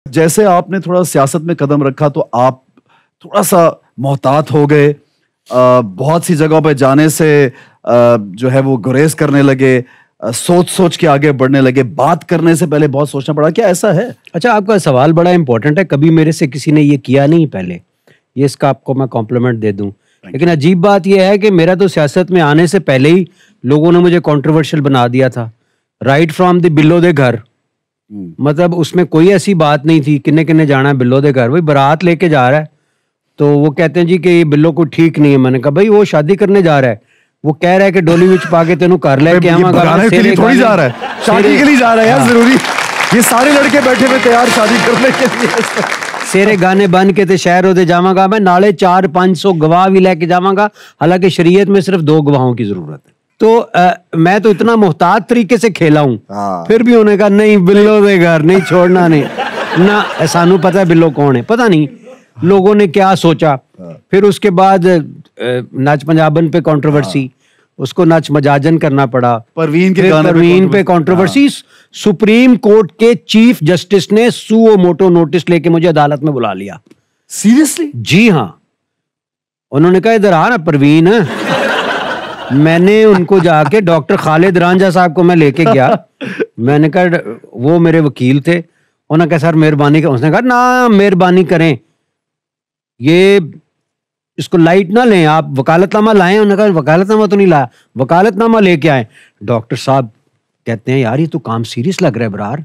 जैसे आपने थोड़ा सियासत में कदम रखा तो आप थोड़ा सा मोहतात हो गए, बहुत सी जगहों पे जाने से जो है वो गुरेज करने लगे, सोच सोच के आगे बढ़ने लगे, बात करने से पहले बहुत सोचना पड़ा। क्या ऐसा है? अच्छा, आपका सवाल बड़ा इंपॉर्टेंट है। कभी मेरे से किसी ने ये किया नहीं पहले, ये इसका आपको मैं कॉम्प्लीमेंट दे दूं। लेकिन अजीब बात यह है कि मेरा तो सियासत में आने से पहले ही लोगों ने मुझे कंट्रोवर्शियल बना दिया था। राइट फ्रॉम द बिल्लो दे घर, मतलब उसमें कोई ऐसी बात नहीं थी किन्ने किन्ने जाना है बिल्लो दे घर, भाई बारात लेके जा रहा है तो वो कहते हैं जी कि ये बिल्लो को ठीक नहीं है। मैंने कहा भाई वो शादी करने जा रहा है, वो कह रहा है कि डोली विच पा के तेनू घर लेके आवांगा, थोड़ी जा रहा है, शादी के लिए जा रहा है यार। जरूरी ये सारे लड़के बैठे हुए तैयार शादी करने के लिए, सेरे गाने बन के ते शहर होते जावांगा मैं, नाले 400-500 गवाह भी लेके जावांगा। हालांकि शरीयत में सिर्फ 2 गवाहों की जरूरत है। तो मैं तो इतना मुहतात तरीके से खेला हूँ, फिर भी उन्होंने कहा नहीं बिल्लो दे घर नहीं छोड़ना, नहीं ना सानू पता है बिल्लो कौन है। पता नहीं लोगों ने क्या सोचा। फिर उसके बाद नाच पंजाबन पे कंट्रोवर्सी, उसको नाच मजाजन करना पड़ा। परवीन पे कंट्रोवर्सी, सुप्रीम कोर्ट के चीफ जस्टिस ने सुओ मोटो नोटिस लेके मुझे अदालत में बुला लिया। सीरियसली? जी हाँ, उन्होंने कहा इधर आ ना परवीन। मैंने उनको जाके डॉक्टर खालिद रांझा साहब को मैं लेके गया। मैंने कहा, वो मेरे वकील थे, उन्होंने कहा सर मेहरबानी, उसने कहा ना मेहरबानी करें, ये इसको लाइट ना लें, आप वकालतनामा लाएं। उन्होंने कहा वकालतनामा तो नहीं लाया, वकालतनामा लेके आए। डॉक्टर साहब कहते हैं यार ये तो काम सीरियस लग रहा है बरार,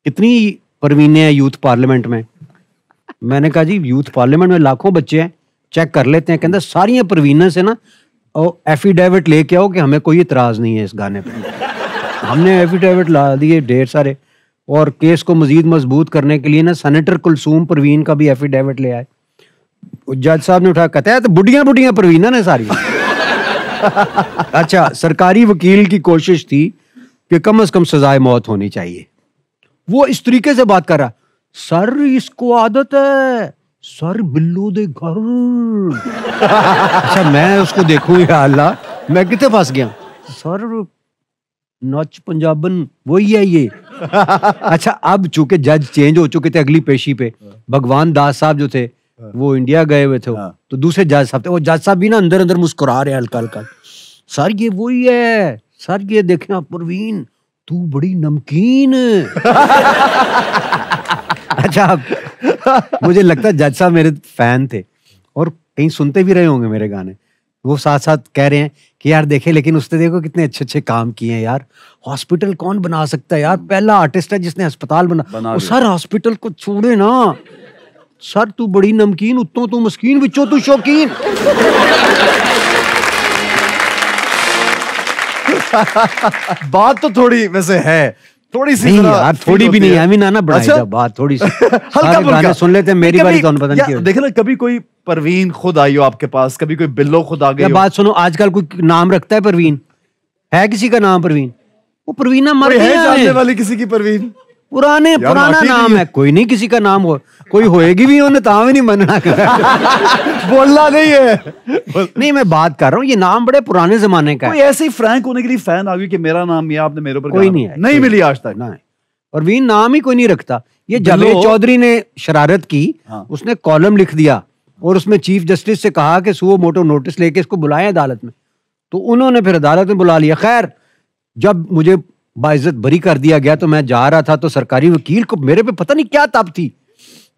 कितनी परवीनें हैं यूथ पार्लियामेंट में। मैंने कहा जी यूथ पार्लियामेंट में लाखों बच्चे हैं, चेक कर लेते हैं। कहते सारियां परवीनें से ना और एफिडेविट लेके आओ कि हमें कोई इतराज नहीं है इस गाने पे। हमने एफिडेविट ला दिए ढेर सारे, और केस को मजीद मजबूत करने के लिए ना सेनेटर कुलसूम परवीन का भी एफिडेविट ले आए। जज साहब ने उठा, कहता है तो बुढ़िया बुढ़िया परवीना ने सारी। अच्छा, सरकारी वकील की कोशिश थी कि कम से कम सजाए मौत होनी चाहिए। वो इस तरीके से बात कर रहा, सर इसको आदत है, सर बिल्लो दे घर। अच्छा मैं उसको देखूं या अल्लाह मैं कितने फंस गया। सर नच पंजाबन वही है ये। अच्छा अब चूंकि जज चेंज हो चुके थे अगली पेशी पे, भगवान दास साहब जो थे वो इंडिया गए हुए थे, तो दूसरे जज साहब थे। वो जज साहब भी ना अंदर अंदर मुस्कुरा रहे हल्का हल्का, सर ये वही है, सर ये देखना परवीन तू बड़ी नमकीन। अच्छा मुझे लगता है जज साहब मेरे फैन थे और कहीं सुनते भी रहे होंगे मेरे गाने। वो साथ साथ कह रहे हैं कि यार देखे, लेकिन उसने देखो कितने अच्छे अच्छे काम किए हैं यार। हॉस्पिटल कौन बना सकता है यार, पहला आर्टिस्ट है जिसने अस्पताल बना सर हॉस्पिटल को छोड़े ना, सर तू बड़ी नमकीन, उत्तों तू मस्कीन, विचों तू शौकीन। बात तो थोड़ी वैसे है, थोड़ी सी नहीं यार, थोड़ी भी नहीं, हमें ना बढ़ाई जा बात थोड़ी सी। हल्का गाने सुन लेते हैं, मेरी बारी तो पता नहीं। देखे ना, कभी कोई परवीन खुद आई हो आपके पास, कभी कोई बिल्लो खुद आ गई हो। बात सुनो, आजकल कोई नाम रखता है परवीन? है किसी का नाम परवीन? वो परवीना मर गई है जानने वाली किसी की परवीन? पुराना नाम है, कोई नहीं किसी का नाम हो, कोई होएगी भी उन्हें तां भी नहीं मनना। बोलना नहीं है। नहीं मैं बात कर रहा हूँ, ये नाम बड़े पुराने जमाने का है। कोई ऐसे ही फ्रैंक होने के लिए फैन आ गई कि मेरा नाम ये आपने मेरे ऊपर कोई नहीं है, नहीं मिली आज तक। नहीं, परवीन नाम ही कोई नहीं रखता। ये जावेद चौधरी ने शरारत की, उसने कॉलम लिख दिया और उसमें चीफ जस्टिस से कहा कि सुओ मोटो नोटिस लेके इसको बुलाएं अदालत में, तो उन्होंने फिर अदालत में बुला लिया। खैर जब मुझे बाइज्जत बरी कर दिया गया तो मैं जा रहा था, तो सरकारी वकील को मेरे पे पता नहीं क्या तब थी,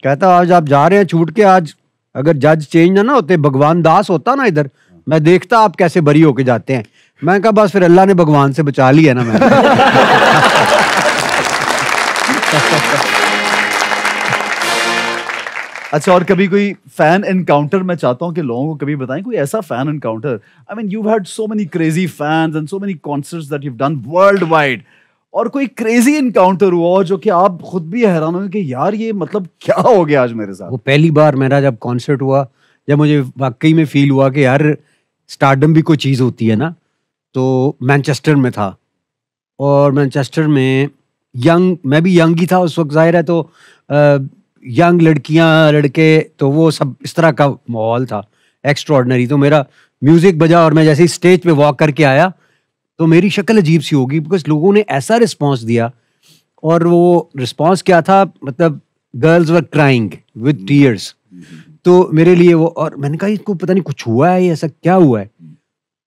कहता आज आप जा रहे हैं छूट के, आज अगर जज चेंज ना होते, भगवान दास होता ना इधर, मैं देखता आप कैसे बरी होके जाते हैं। मैं कहा बस फिर अल्लाह ने भगवान से बचा लिया ना मैंने। अच्छा, और कभी कोई फैन एनकाउंटर, मैं चाहता हूं कि लोगों को कभी बताएं कोई ऐसा fan encounter. I mean you've had so many crazy fans and so many concerts that you've done worldwide, और कोई क्रेजी एनकाउंटर हुआ जो कि आप खुद भी हैरान हो कि यार ये मतलब क्या हो गया आज मेरे साथ। वो पहली बार मेरा जब कॉन्सर्ट हुआ, जब मुझे वाकई में फील हुआ कि यार स्टारडम भी कोई चीज़ होती है ना, तो मैनचेस्टर में था, और मैनचेस्टर में मैं भी यंग ही था उस वक्त, जाहिर है, तो यंग लड़कियां लड़के, तो वो सब इस तरह का माहौल था एक्स्ट्रॉर्डनरी। तो मेरा म्यूजिक बजा और मैं जैसे ही स्टेज पे वॉक करके आया तो मेरी शक्ल अजीब सी होगी, बिकॉज लोगों ने ऐसा रिस्पांस दिया। और वो रिस्पांस क्या था, मतलब girls were crying with tears. तो मेरे लिए वो, और मैंने कहा इसको पता नहीं कुछ हुआ है, ऐसा क्या हुआ है।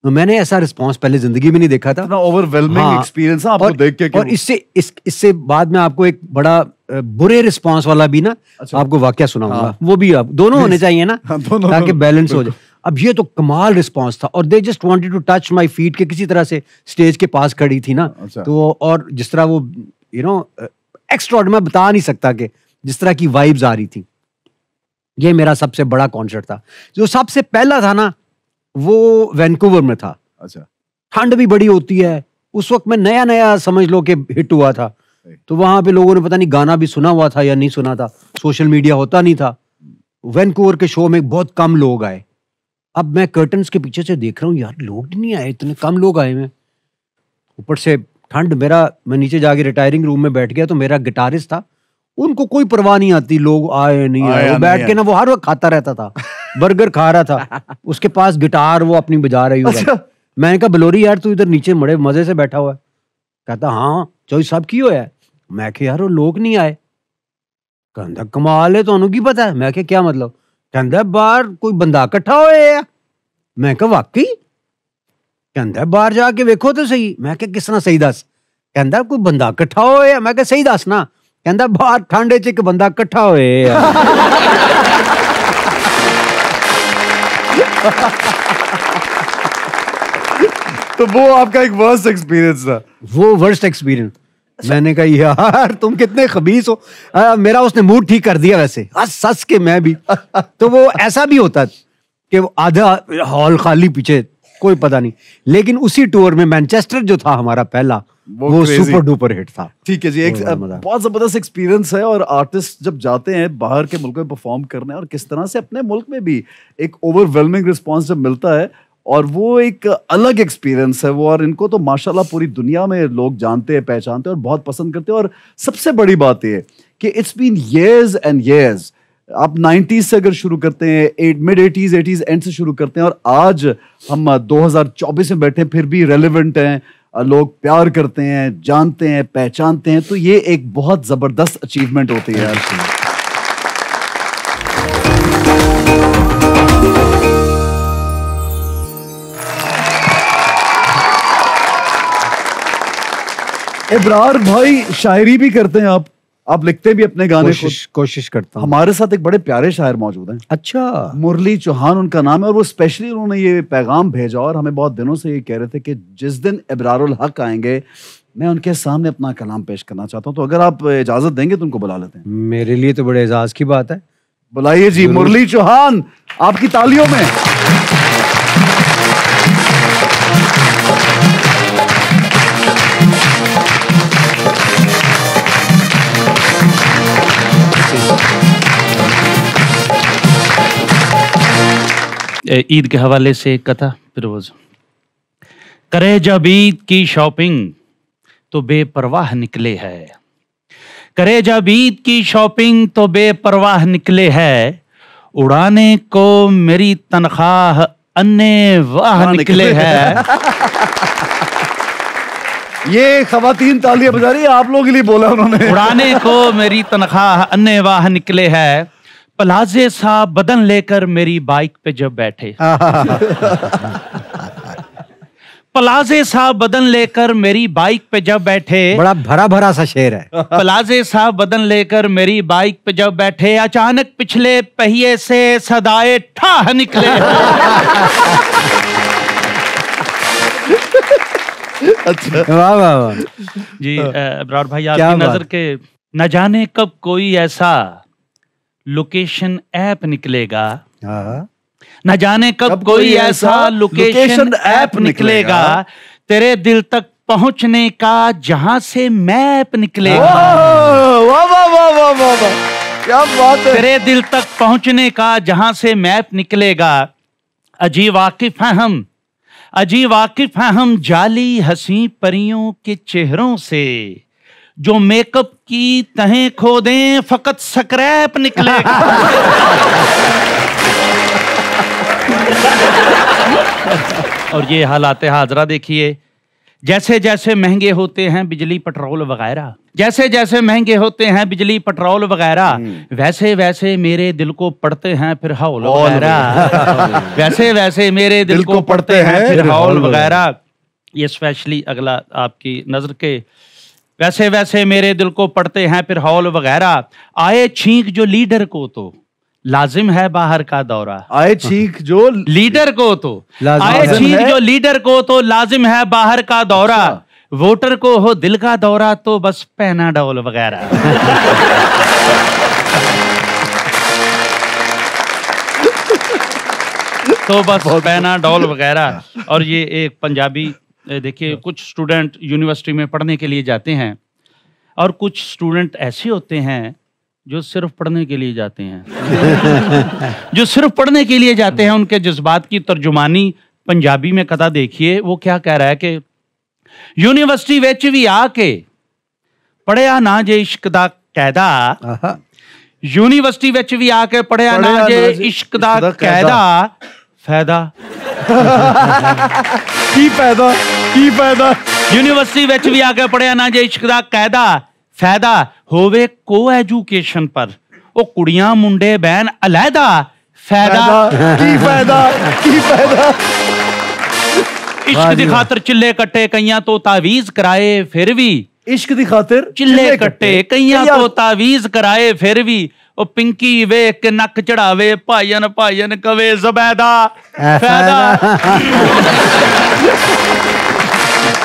तो मैंने ऐसा रिस्पांस पहले जिंदगी में नहीं देखा था। इतना ओवरवेलमिंग एक्सपीरियंस आपको देख के। और इससे बाद में आपको एक बड़ा बुरे रिस्पांस वाला भी ना आपको वाकया सुनाऊंगा। वो भी आप दोनों होने चाहिए ना, ताकि बैलेंस हो जाए। अब ये तो कमाल रिस्पांस था, और they just wanted to touch my feet के किसी तरह से स्टेज के पास खड़ी थी ना। तो और जिस तरह वो एक्स्ट्रा, मैं बता नहीं सकता कि जिस तरह की वाइब्स आ रही थी। ये मेरा सबसे बड़ा कॉन्सर्ट था। जो सबसे पहला था ना, वो वैंकूवर में था। अच्छा। ठंड भी बड़ी होती है उस वक्त, में नया नया समझ लो कि हिट हुआ था। तो वहां पे लोगों ने पता नहीं गाना भी सुना हुआ था या नहीं सुना था, सोशल मीडिया होता नहीं था। वैंकूवर के शो में बहुत कम लोग आए। अब मैं कर्टन्स के पीछे से देख रहा हूँ, यार लोग नहीं आए, इतने कम लोग आए हैं। ऊपर से ठंड, मैं नीचे जाके रिटायरिंग रूम में बैठ गया। तो मेरा गिटारिस्ट था, उनको कोई परवाह नहीं आती लोग आए नहीं आए। वो बैठ के ना, वो हर वक्त खाता रहता था, बर्गर खा रहा था, उसके पास गिटार वो अपनी बजा रही होगा। अच्छा। मैंने कहा बलोरी यार तू इधर नीचे बड़े मजे से बैठा हुआ है। कहता हाँ चोई सब की होया है। मैं कहा यार वो लोग नहीं आए। कहता कमाल है, तो की पता है। मैं कहा क्या मतलब। कहता बाहर कोई बंदा इकट्ठा होया। मैं कहा वाकई। कहता बाहर जाके देखो तो सही। मैं कहा किस तरह सही दस। कहता कोई बंदा इकट्ठा होया। मैं कहा सही दस ना। कहता बाहर ठंडे च एक बंदा इकट्ठा होया। तो वो आपका एक वर्स्ट एक्सपीरियंस था। वो वर्स्ट एक्सपीरियंस। मैंने कहा यार तुम कितने खबीस हो। मेरा उसने मूड ठीक कर दिया वैसे, हंस के मैं भी। तो वो ऐसा भी होता कि वो आधा हॉल खाली, पीछे कोई पता नहीं। लेकिन उसी टूर में मैनचेस्टर जो था हमारा पहला, वो सुपर डुपर हिट था। ठीक है जी, एक बहुत जबरदस्त एक्सपीरियंस है। और आर्टिस्ट जब जाते हैं बाहर के मुल्क में परफॉर्म करने, और किस तरह से अपने मुल्क में भी एक ओवरवेलमिंग रिस्पांस जब मिलता है, और वो एक अलग एक्सपीरियंस है वो। और इनको तो माशाल्लाह पूरी दुनिया में लोग जानते हैं, पहचानते हैं और बहुत पसंद करते हैं। और सबसे बड़ी बात ये कि it's been years and years। आप 90s से अगर शुरू करते हैं, मिड 80s एंड से शुरू करते हैं, और आज हम 2024 में बैठे फिर भी रेलेवेंट हैं, लोग प्यार करते हैं, जानते हैं, पहचानते हैं। तो ये एक बहुत जबरदस्त अचीवमेंट होती है यार। इब्रार भाई शायरी भी करते हैं आप लिखते भी अपने गाने? कोशिश करता हूं। हमारे साथ एक बड़े प्यारे शायर मौजूद हैं। अच्छा। मुरली चौहान उनका नाम है, और वो स्पेशली उन्होंने ये पैगाम भेजा, और हमें बहुत दिनों से ये कह रहे थे कि जिस दिन इब्रारुल हक आएंगे मैं उनके सामने अपना कलाम पेश करना चाहता हूं। तो अगर आप इजाजत देंगे तो उनको बुला लेते हैं। मेरे लिए तो बड़े एजाज की बात है। बुलाइए जी मुरली चौहान, आपकी तालियों में। ईद के हवाले से एक कथा फिरोज। करे जब ईद की शॉपिंग तो बेपरवाह निकले है। करे जब ईद की शॉपिंग तो बेपरवाह निकले है। उड़ाने को मेरी तनख्वाह अन्य वाह निकले है। ये खवातीन तालियां बजा रही है, आप लोगों के लिए बोला उन्होंने। उड़ाने को मेरी तनख्वाह अन्य वाह निकले है। प्लाजे सा बदन लेकर मेरी बाइक पे जब बैठे। प्लाजे सा बदन लेकर मेरी बाइक पे जब बैठे। बड़ा भरा भरा सा शेर है। प्लाजे सा बदन लेकर मेरी बाइक पे जब बैठे, अचानक पिछले पहिए से सदाए ठाह निकले। अच्छा, वाह वाह वाह जी इब्रार भाई, आपकी नजर के न जाने कब कोई ऐसा लोकेशन ऐप निकलेगा। न जाने कब कोई ऐसा लोकेशन ऐप निकलेगा तेरे दिल तक पहुंचने का, जहां से मैप निकलेगा। वाह वाह वाह वाह वाह वाह, क्या बात है। तेरे दिल तक पहुंचने का, जहां से मैप निकलेगा। अजी वाकिफ हैं हम जाली हंसी परियों के चेहरों से, जो मेकअप की तहें खोदें फकत स्क्रैप निकलेगा। और ये हालात हाजरा देखिए, जैसे जैसे महंगे होते हैं बिजली पेट्रोल वगैरह, जैसे जैसे महंगे होते हैं बिजली पेट्रोल वगैरह, वैसे वैसे मेरे दिल को पड़ते हैं फिर हौल वगैरह, वैसे वैसे मेरे दिल को पड़ते हैं फिर हौल वगैरह। ये स्पेशली अगला आपकी नजर के, वैसे वैसे मेरे दिल को पड़ते हैं फिर हौल वगैरह, आए छींक जो लीडर को तो लाजिम है बाहर का दौरा। आए छींक जो लीडर को तो, लाजिम आए है। छींक जो लीडर को तो लाजिम है बाहर का दौरा, वोटर को हो दिल का दौरा तो बस पैनाडोल वगैरह। तो बस पैनाडोल वगैरह। और ये एक पंजाबी, देखिए कुछ स्टूडेंट यूनिवर्सिटी में पढ़ने के लिए जाते हैं और कुछ स्टूडेंट ऐसे होते हैं जो सिर्फ पढ़ने के लिए जाते हैं। जो सिर्फ पढ़ने के लिए जाते हैं, उनके जज्बात की तर्जुमानी पंजाबी में कदा देखिए। वो क्या कह रहा है कि यूनिवर्सिटी विच भी आके पढ़िया ना जे इश्क दा कैदा, यूनिवर्सिटी विच भी आके पढ़िया ना जे इश्क दा कैदा, फायदा की पैदा की पैदा। यूनिवर्सिटी विच भी आके पढ़िया ना जे इश्क दा कैदा, फायदा होवे को एजुकेशन पर ओ कुड़ियां मुंडे बहन अलहदा, फायदा की पैदा की पैदा। इश्क दी खातर चिल्ले कट्टे कईयां तो तावीज कराए फिर भी, इश्क दी खातिर चिल्ले कट्टे कईयां तो तावीज कराए फिर भी, ओ पिंकी वेख के नक चढ़ावे भाईयन भाईयन कवे ज़बैदा, फायदा